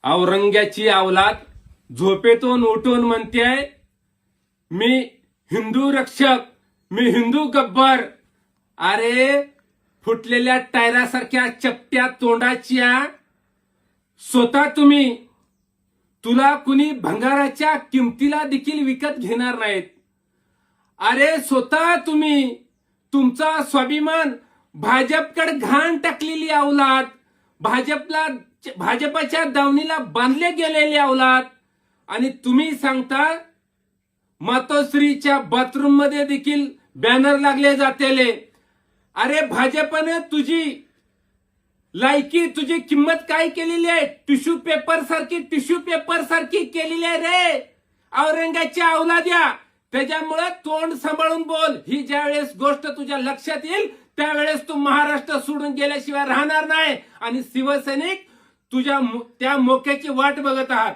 औरंग्याची अवलाद झोपेतून उठून म्हणतेय, मी हिंदू रक्षक, मी हिंदू गब्बर. अरे फुटलेल्या टायरासारख्या चपट्या तोंडाच्या स्वतः तुला कुणी भंगाराच्या किमतीला देखील विकत घेणार नाहीत. अरे स्वतः तुमचा स्वाभिमान भाजपकडे घाण टाकलेली अवलाद, भाजपाच्या दावणीला बांधले गेलेली अवलाद, आणि तुम्ही सांगता मातोश्रीच्या बाथरूम मध्ये देखील बॅनर लागले जातेले. अरे भाजपने तुझी लायकी, तुझी किंमत काय केलेली आहे? टिश्यू पेपर सारखी केलेली आहे रे औरंगाच्या अवलाद्या. त्याच्यामुळे तोंड सांभाळून बोल. ही ज्यावेळेस गोष्ट तुझ्या लक्षात येईल त्यावेळेस तू महाराष्ट्र सोडून गेल्याशिवाय राहणार नाही. आणि शिवसैनिक तुझ्या त्या मोक्याची वाट बघत आहात.